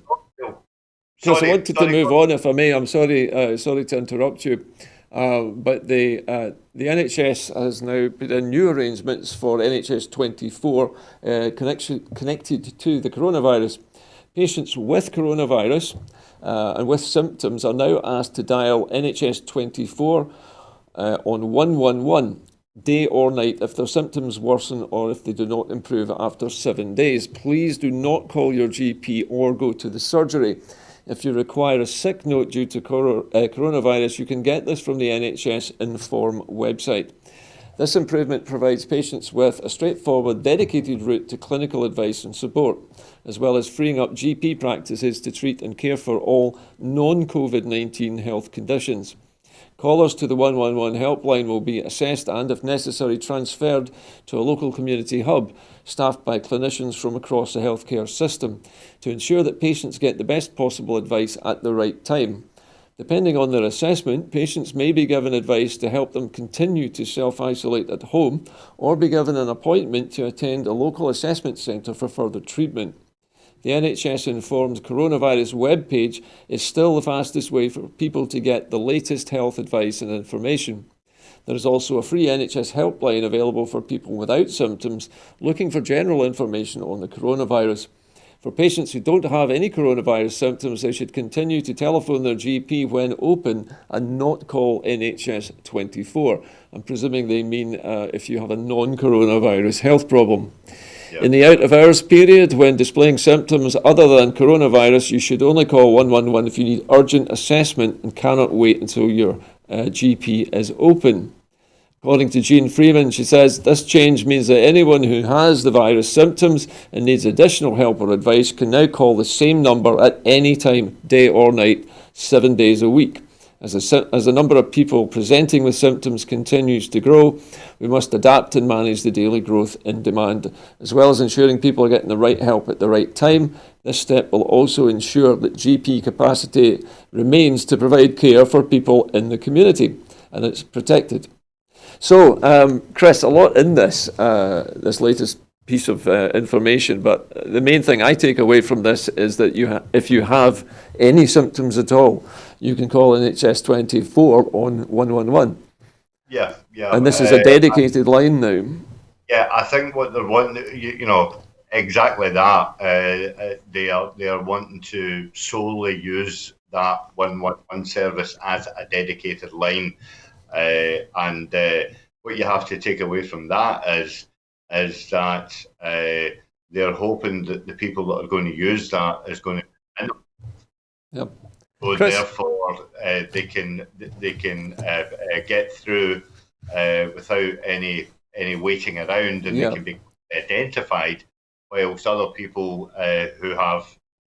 Chris, I wanted to move on, if I may. I'm sorry to interrupt you, but the NHS has now put in new arrangements for NHS 24 connected to the coronavirus. Patients with coronavirus and with symptoms are now asked to dial NHS 24 on 111, day or night, if their symptoms worsen or if they do not improve after 7 days. Please do not call your GP or go to the surgery. If you require a sick note due to coronavirus, you can get this from the NHS Inform website. This improvement provides patients with a straightforward, dedicated route to clinical advice and support, as well as freeing up GP practices to treat and care for all non-COVID-19 health conditions. Callers to the 111 helpline will be assessed and, if necessary, transferred to a local community hub staffed by clinicians from across the healthcare system to ensure that patients get the best possible advice at the right time. Depending on their assessment, patients may be given advice to help them continue to self-isolate at home or be given an appointment to attend a local assessment centre for further treatment. The NHS Informed coronavirus webpage is still the fastest way for people to get the latest health advice and information. There is also a free NHS helpline available for people without symptoms looking for general information on the coronavirus. For patients who don't have any coronavirus symptoms, they should continue to telephone their GP when open and not call NHS 24. I'm presuming they mean if you have a non-coronavirus health problem. Yep. In the out-of-hours period, when displaying symptoms other than coronavirus, you should only call 111 if you need urgent assessment and cannot wait until your GP is open. According to Jean Freeman, she says, this change means that anyone who has the virus symptoms and needs additional help or advice can now call the same number at any time, day or night, 7 days a week. As the number of people presenting with symptoms continues to grow, we must adapt and manage the daily growth in demand. As well as ensuring people are getting the right help at the right time, this step will also ensure that GP capacity remains to provide care for people in the community, and it's protected. So, Chris, a lot in this latest piece of information, but the main thing I take away from this is that if you have any symptoms at all, you can call NHS 24 on 111. Yeah. And this is a dedicated line now. Yeah, I think what they're wanting, exactly that. They are wanting to solely use that 111 service as a dedicated line. And what you have to take away from that is that they're hoping that the people that are going to use that is going to. Yep. So Chris. therefore, they can get through without any waiting around, and they can be identified, whilst other people who have,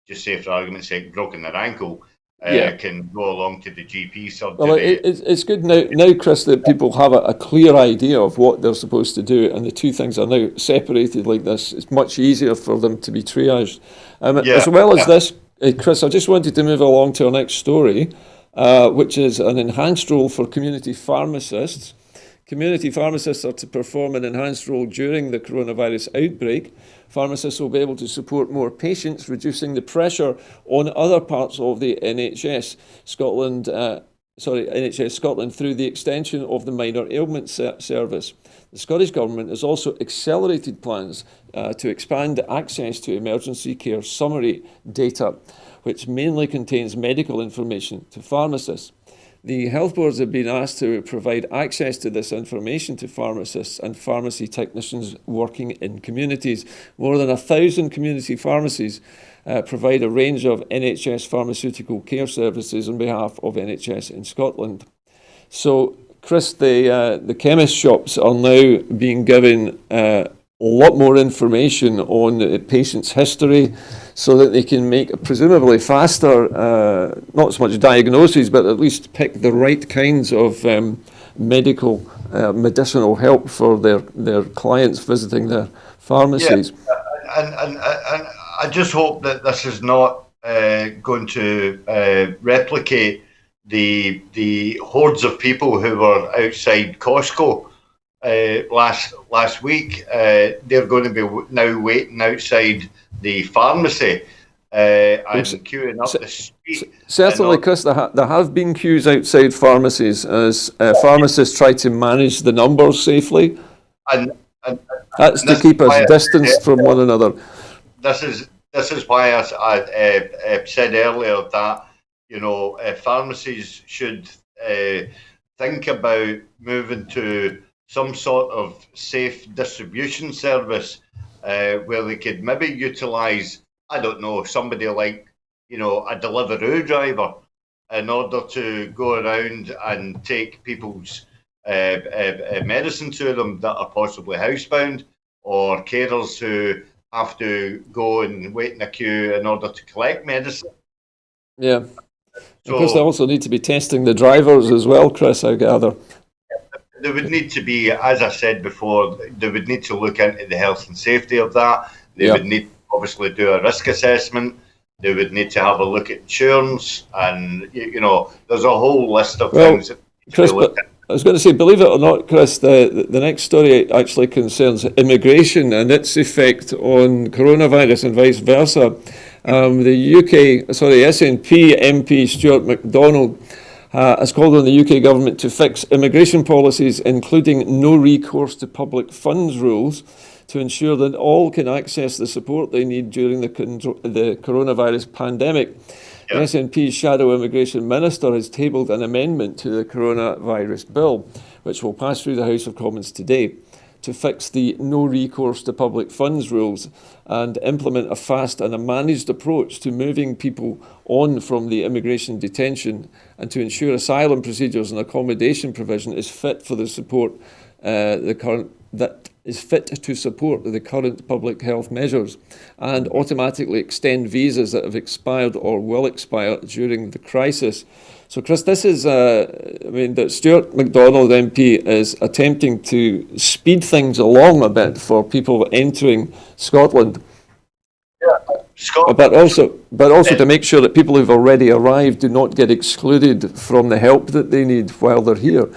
just say for argument's sake, broken their ankle, can go along to the GP surgery. Well, it's good now, Chris, that people have a clear idea of what they're supposed to do, and the two things are now separated like this. It's much easier for them to be triaged. As well as this, Chris, I just wanted to move along to our next story, which is an enhanced role for community pharmacists. Community pharmacists are to perform an enhanced role during the coronavirus outbreak. Pharmacists will be able to support more patients, reducing the pressure on other parts of the NHS Scotland through the extension of the minor ailment service. The Scottish Government has also accelerated plans to expand access to emergency care summary data, which mainly contains medical information to pharmacists. The health boards have been asked to provide access to this information to pharmacists and pharmacy technicians working in communities. More than 1,000 community pharmacies provide a range of NHS pharmaceutical care services on behalf of NHS in Scotland. So, Chris, the chemist shops are now being given a lot more information on the patient's history, so that they can make presumably faster, not so much diagnoses, but at least pick the right kinds of medicinal help for their clients visiting their pharmacies. Yeah. And I just hope that this is not going to replicate the hordes of people who were outside Costco last week. They're going to be now waiting outside the pharmacy and queuing up the street. Certainly, Chris, there have been queues outside pharmacies as pharmacists try to manage the numbers safely. And that's to keep us distanced from one another. This is why I said earlier that pharmacies should think about moving to some sort of safe distribution service where they could maybe utilise, I don't know, somebody like, a Deliveroo driver in order to go around and take people's medicine to them that are possibly housebound, or carers who have to go and wait in a queue in order to collect medicine. Yeah. So, of course, they also need to be testing the drivers as well, Chris, I gather. There would need to be, as I said before, they would need to look into the health and safety of that. They would need to obviously do a risk assessment. They would need to have a look at insurance, and there's a whole list of things that Chris, but I was going to say, believe it or not, Chris, the next story actually concerns immigration and its effect on coronavirus and vice versa. The SNP MP Stuart MacDonald has called on the UK government to fix immigration policies, including no recourse to public funds rules, to ensure that all can access the support they need during the coronavirus pandemic. The SNP's shadow immigration minister has tabled an amendment to the coronavirus bill, which will pass through the House of Commons today. to fix the no recourse to public funds rules and implement a fast and a managed approach to moving people on from the immigration detention, and to ensure asylum procedures and accommodation provision is fit for the support that is fit to support the current public health measures, and automatically extend visas that have expired or will expire during the crisis. So, Chris, this is, that Stuart MacDonald MP is attempting to speed things along a bit for people entering Scotland. But also to make sure that people who've already arrived do not get excluded from the help that they need while they're here.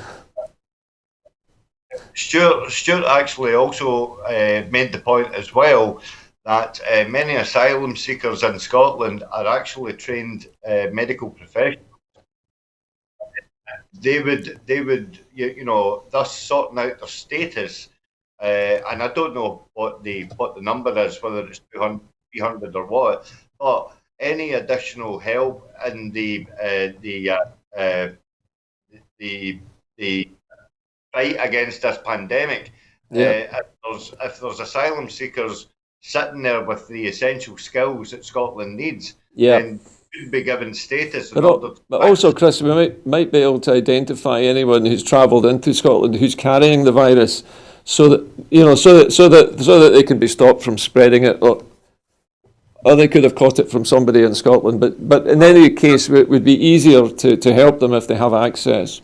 Stuart actually also made the point as well that many asylum seekers in Scotland are actually trained medical professionals. They would, thus sorting out their status, and I don't know what the number is, whether it's 200, 300 or what, but any additional help in the fight against this pandemic. If there's asylum seekers sitting there with the essential skills that Scotland needs, then should be given status. But also, Chris, we might be able to identify anyone who's travelled into Scotland who's carrying the virus, so that they can be stopped from spreading it, or they could have caught it from somebody in Scotland. But in any case, it would be easier to help them if they have access.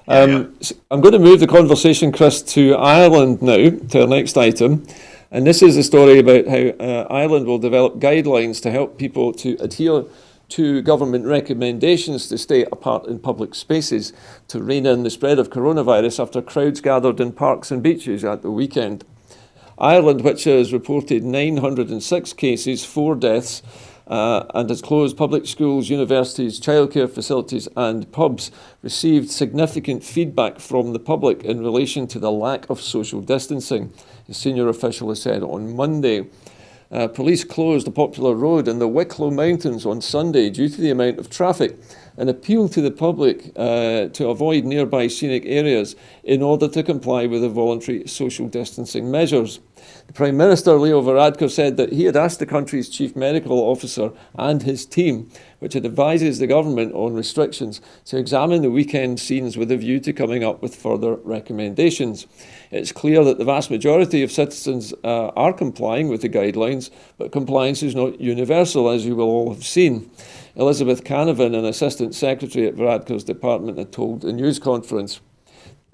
I'm going to move the conversation, Chris, to Ireland now, to our next item. And this is a story about how Ireland will develop guidelines to help people to adhere to government recommendations to stay apart in public spaces to rein in the spread of coronavirus after crowds gathered in parks and beaches at the weekend. Ireland, which has reported 906 cases, 4 deaths, and has closed public schools, universities, childcare facilities and pubs, received significant feedback from the public in relation to the lack of social distancing, a senior official has said on Monday. Police closed a popular road in the Wicklow Mountains on Sunday due to the amount of traffic, and appealed to the public to avoid nearby scenic areas in order to comply with the voluntary social distancing measures. The Prime Minister, Leo Varadkar, said that he had asked the country's chief medical officer and his team, which advises the government on restrictions, to examine the weekend scenes with a view to coming up with further recommendations. It's clear that the vast majority of citizens are complying with the guidelines, but compliance is not universal, as you will all have seen. Elizabeth Canavan, an Assistant Secretary at Varadkar's department, had told a news conference.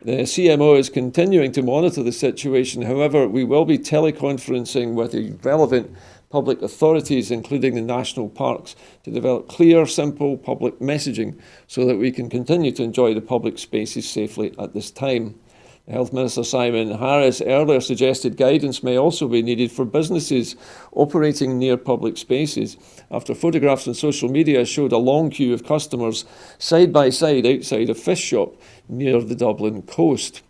The CMO is continuing to monitor the situation. However, we will be teleconferencing with the relevant public authorities, including the national parks, to develop clear, simple public messaging so that we can continue to enjoy the public spaces safely at this time. The Health Minister Simon Harris earlier suggested guidance may also be needed for businesses operating near public spaces, after photographs on social media showed a long queue of customers side by side outside a fish shop near the Dublin coast.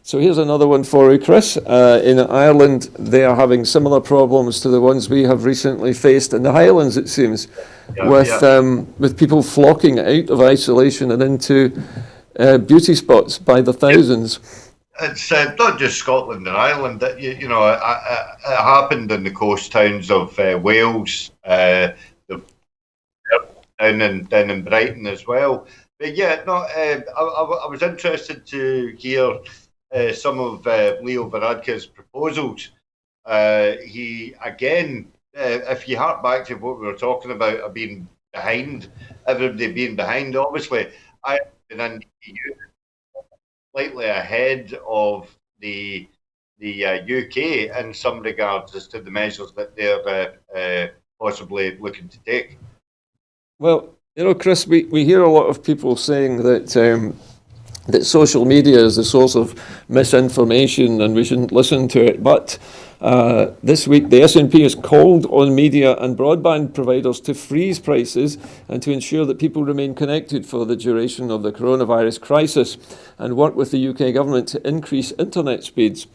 So here's another one for you, Chris. In Ireland, they are having similar problems to the ones we have recently faced in the Highlands, it seems, with people flocking out of isolation and into beauty spots by the thousands. It's not just Scotland and Ireland. It happened in the coast towns of Wales, down in Brighton as well. But I was interested to hear some of Leo Varadkar's proposals. He again, if you hark back to what we were talking about, being behind, everybody being behind. Obviously, I've been in the EU slightly ahead of the UK in some regards as to the measures that they're possibly looking to take. Well, Chris, we hear a lot of people saying that that social media is a source of misinformation and we shouldn't listen to it. But this week, the SNP has called on media and broadband providers to freeze prices and to ensure that people remain connected for the duration of the coronavirus crisis, and work with the UK government to increase internet speeds.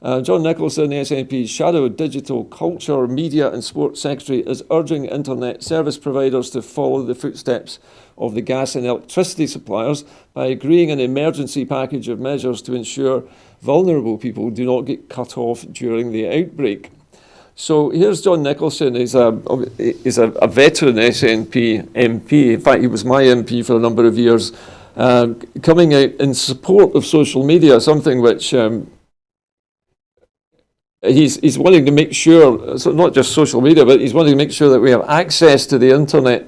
John Nicholson, the SNP's Shadow Digital Culture, Media and Sport Secretary, is urging internet service providers to follow the footsteps of the gas and electricity suppliers by agreeing an emergency package of measures to ensure vulnerable people do not get cut off during the outbreak. So here's John Nicholson. He's a veteran SNP MP. In fact, he was my MP for a number of years, coming out in support of social media, something which he's wanting to make sure, so not just social media, but he's wanting to make sure that we have access to the internet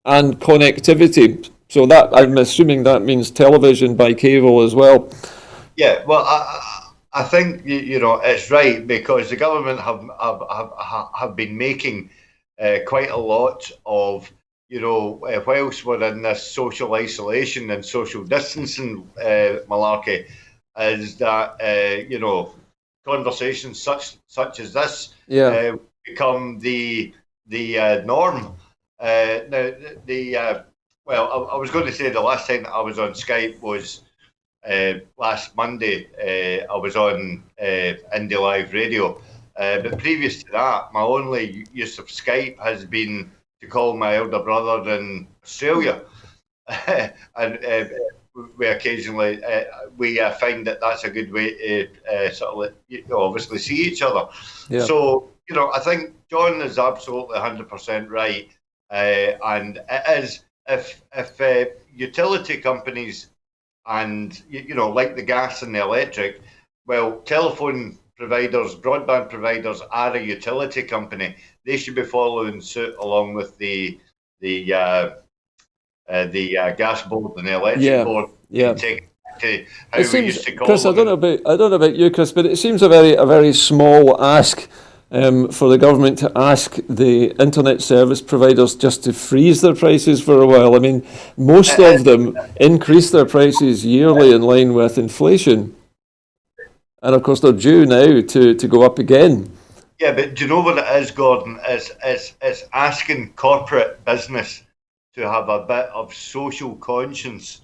and connectivity. So that, I'm assuming that means television by cable as well. Yeah, well, I think it's right, because the government have been making quite a lot of whilst we're in this social isolation and social distancing malarkey, is that conversations such as this become the norm. Now I was going to say the last time I was on Skype was last Monday. I was on Indie Live Radio, but previous to that, my only use of Skype has been to call my elder brother in Australia, and we occasionally we find that that's a good way to sort of obviously see each other. Yeah. So I think John is absolutely 100% right, and it is if utility companies and like the gas and the electric, well, telephone providers, broadband providers are a utility company. They should be following suit along with the gas board and the electric board. Yeah. To how it seems, used to call Chris, them. I don't know about you, Chris, but it seems a very small ask for the government to ask the internet service providers just to freeze their prices for a while. I mean, most of them increase their prices yearly in line with inflation. And of course, they're due now to go up again. Yeah, but do you know what it is, Gordon? It's asking corporate business to have a bit of social conscience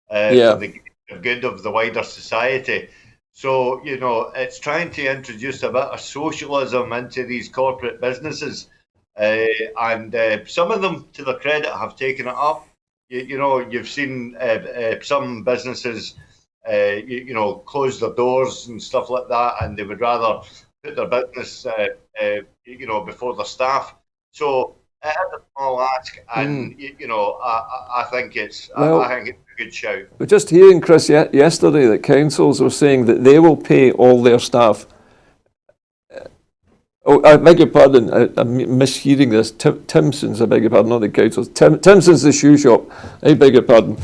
for the good of the wider society. So, it's trying to introduce a bit of socialism into these corporate businesses. And some of them, to their credit, have taken it up. You've seen some businesses, close their doors and stuff like that, and they would rather put their business, before their staff. So it is a small ask, and I think it's a good shout. We're just hearing, Chris, yesterday that councils were saying that they will pay all their staff. I beg your pardon, I'm mishearing this. Timson's, I beg your pardon, not the councils. Timson's the shoe shop. I beg your pardon.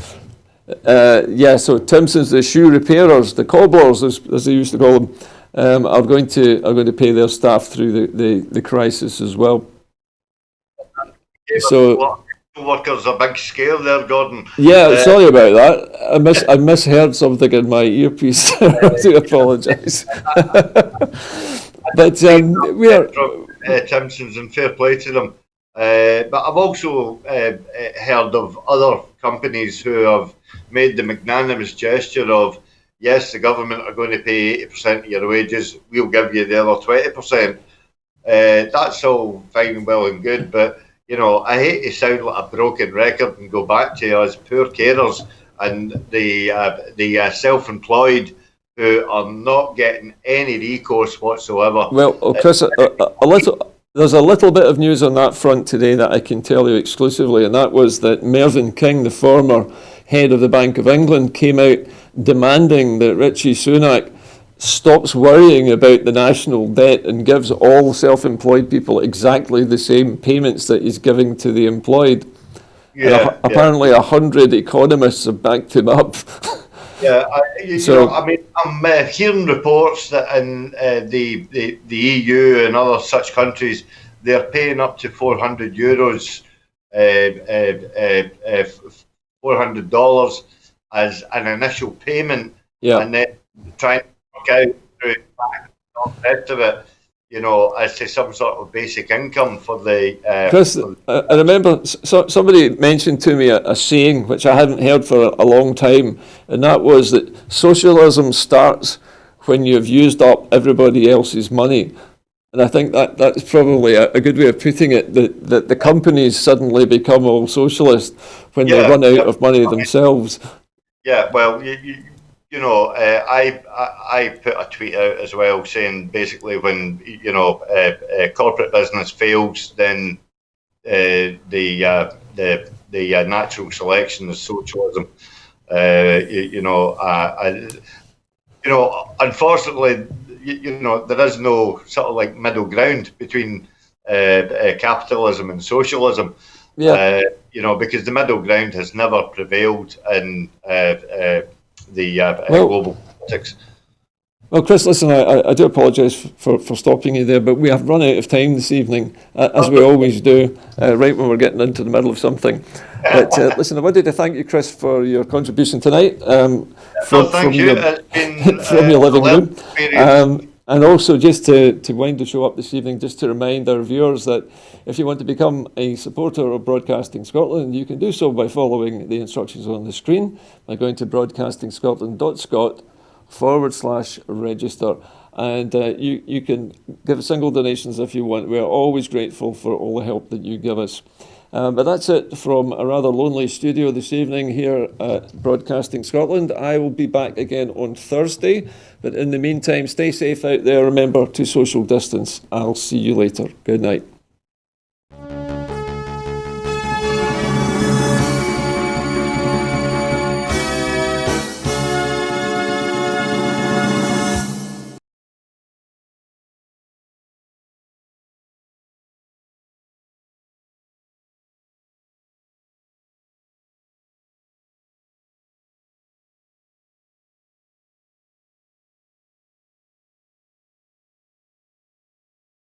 So Timson's, the shoe repairers, the cobblers, as they used to call them, are going to pay their staff through the crisis as well. So workers a big scare there, Gordon. Yeah, sorry about that. I misheard something in my earpiece. I do apologise. But we are Timson's, and fair play to them. But I've also heard of other companies who have made the magnanimous gesture of, yes, the government are going to pay 80% of your wages, we'll give you the other 20%. That's all fine and well and good, but I hate to sound like a broken record and go back to us poor carers and the self-employed who are not getting any recourse whatsoever. Well, Chris, there's a little bit of news on that front today that I can tell you exclusively, and that was that Mervyn King, the former head of the Bank of England, came out demanding that Rishi Sunak stops worrying about the national debt and gives all self-employed people exactly the same payments that he's giving to the employed. Apparently 100 economists have backed him up. I'm hearing reports that in the EU and other such countries, they're paying up to €400, $400 as an initial payment, and then trying to work out through the rest of it, as to some sort of basic income for the. Chris, I remember somebody mentioned to me a saying which I hadn't heard for a long time, and that was that socialism starts when you've used up everybody else's money. And I think that's probably a good way of putting it, that the companies suddenly become all socialist when they run out of money themselves. Yeah, well, I put a tweet out as well saying basically when corporate business fails, then the natural selection is socialism. Unfortunately, there is no sort of like middle ground between capitalism and socialism. Yeah. Because the middle ground has never prevailed in global politics. Well, Chris, listen, I do apologise for stopping you there, but we have run out of time this evening, as we always do, right when we're getting into the middle of something. But listen, I wanted to thank you, Chris, for your contribution tonight from your living room. And also, just to wind the show up this evening, just to remind our viewers that if you want to become a supporter of Broadcasting Scotland, you can do so by following the instructions on the screen, by going to broadcastingscotland.scot/register. And you can give single donations if you want. We're always grateful for all the help that you give us. But that's it from a rather lonely studio this evening here at Broadcasting Scotland. I will be back again on Thursday. But in the meantime, stay safe out there. Remember to social distance. I'll see you later. Good night.